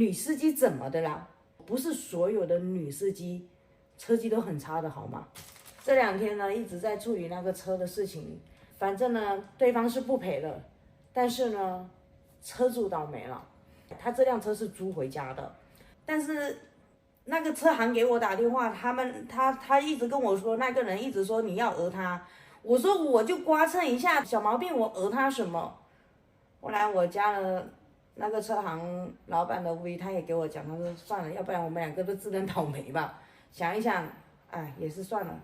女司机怎么的啦？不是所有的女司机车技都很差的好吗？这2天呢一直在处理那个车的事情，反正呢对方是不赔的，但是呢车主倒霉了，他这辆车是租回家的，但是那个车行给我打电话，他一直跟我说，那个人一直说你要讹他，我说我就刮蹭一下小毛病，我讹他什么？后来我加了那个车行老板的微，他也给我讲，他说算了，要不然我们2个都自认倒霉吧。想一想，哎，也是算了。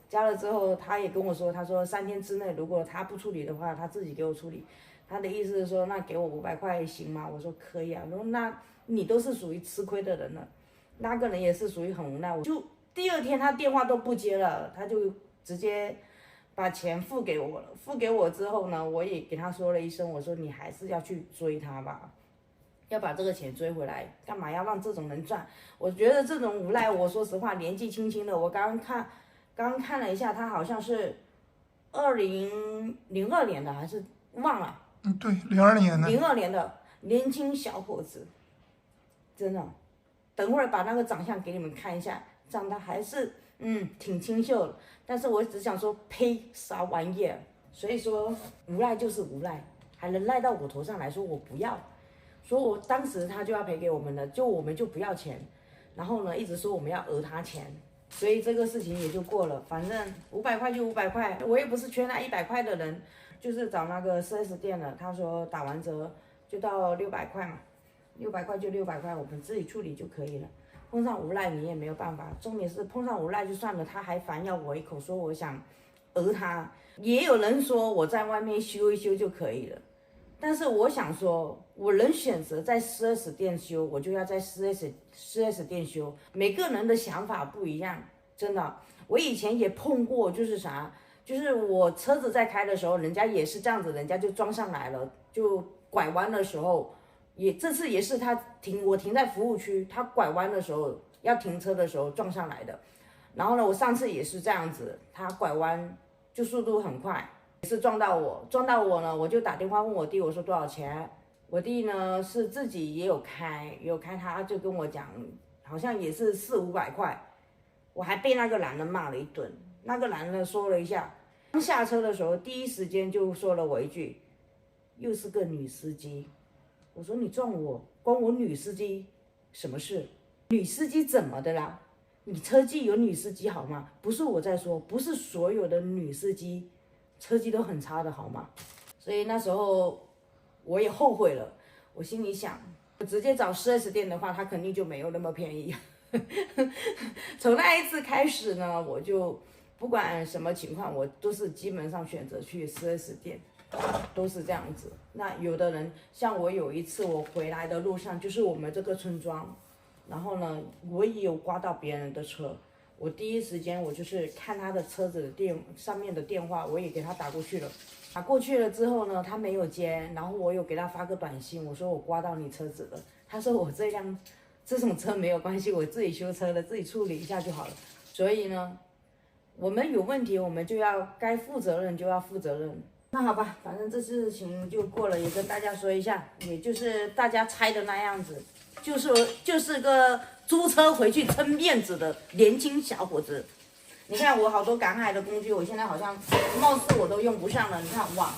加了之后，他也跟我说，他说3天之内如果他不处理的话，他自己给我处理。他的意思是说，那给我500块行吗？我说可以啊。我说那你都是属于吃亏的人了，那个人也是属于很无奈。我就第2天他电话都不接了，他就直接把钱付给我了。付给我之后呢，我也给他说了一声，我说你还是要去追他吧，要把这个钱追回来，干嘛要让这种人赚？我觉得这种无赖，我说实话，年纪轻轻的，我刚看了一下，他好像是2002年的，还是忘了。对，02年的。02年的年轻小伙子，真的。等会儿把那个长相给你们看一下，长得还是挺清秀的。但是我只想说，呸，啥玩意儿？所以说无赖就是无赖，还能赖到我头上来说我不要。所以我当时他就要赔给我们的，我们就不要钱，然后呢一直说我们要讹他钱，所以这个事情也就过了。反正500块就500块，我也不是缺那100块的人，就是找那个 4S 店了，他说打完折就到600块嘛，600块就600块，我们自己处理就可以了。碰上无赖你也没有办法，重点是碰上无赖就算了，他还反咬我一口，说我想讹他。也有人说我在外面修一修就可以了。但是我想说，我能选择在4S 店修，我就要在4S 店修。每个人的想法不一样，真的。我以前也碰过，就是啥，就是我车子在开的时候，人家也是这样子，人家就装上来了，就拐弯的时候，这次也是我停在服务区，他拐弯的时候要停车的时候撞上来的。然后呢，我上次也是这样子，他拐弯就速度很快。也是撞到我呢，我就打电话问我弟，我说多少钱？我弟呢是自己也有开，他就跟我讲，好像也是400-500块。我还被那个男人骂了一顿。那个男人说了一下，刚下车的时候，第一时间就说了我一句，又是个女司机。我说你撞我，关我女司机什么事？女司机怎么的啦？你车技有女司机好吗？不是我在说，不是所有的女司机车技都很差的好吗？所以那时候我也后悔了，我心里想，我直接找4S店的话，他肯定就没有那么便宜。从那一次开始呢，我就不管什么情况，我都是基本上选择去4S店，都是这样子。那有的人像我有一次我回来的路上，就是我们这个村庄，然后呢我也有刮到别人的车。我第一时间我就是看他的车子的上面的电话，我也给他打过去了。打过去了之后呢，他没有接，然后我有给他发个短信，我说我刮到你车子了。他说我这种车没有关系，我自己修车的，自己处理一下就好了。所以呢，我们有问题，我们就要该负责任就要负责任。那好吧，反正这事情就过了，也跟大家说一下，也就是大家猜的那样子，就是个租车回去撑面子的年轻小伙子。你看我好多赶海的工具，我现在好像貌似我都用不上了。你看网，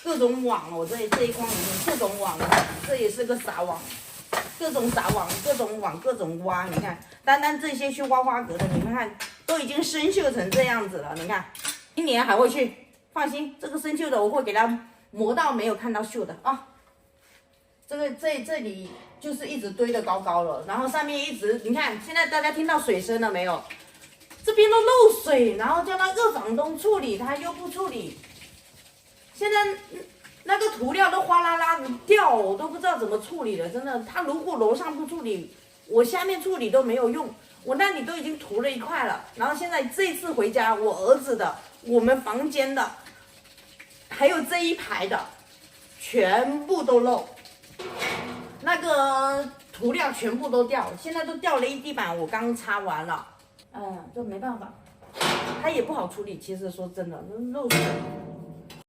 各种网，我这一筐里面各种网，这也是个撒网，各种撒网，各种网，各种挖。你看，单单这些去挖花格的，你们看都已经生锈成这样子了。你看，今年还会去，放心，这个生锈的我会给它磨到没有看到锈的啊。这里就是一直堆得高高了，然后上面一直，你看现在大家听到水声了没有？这边都漏水，然后叫那二房东处理，他又不处理。现在那个涂料都哗啦啦的掉，我都不知道怎么处理了，真的。他如果楼上不处理，我下面处理都没有用。我那里都已经涂了一块了，然后现在这次回家，我儿子的、我们房间的，还有这一排的，全部都漏。那个涂料全部都掉，现在都掉了一地板，我刚擦完了。这没办法，它也不好处理。其实说真的，漏水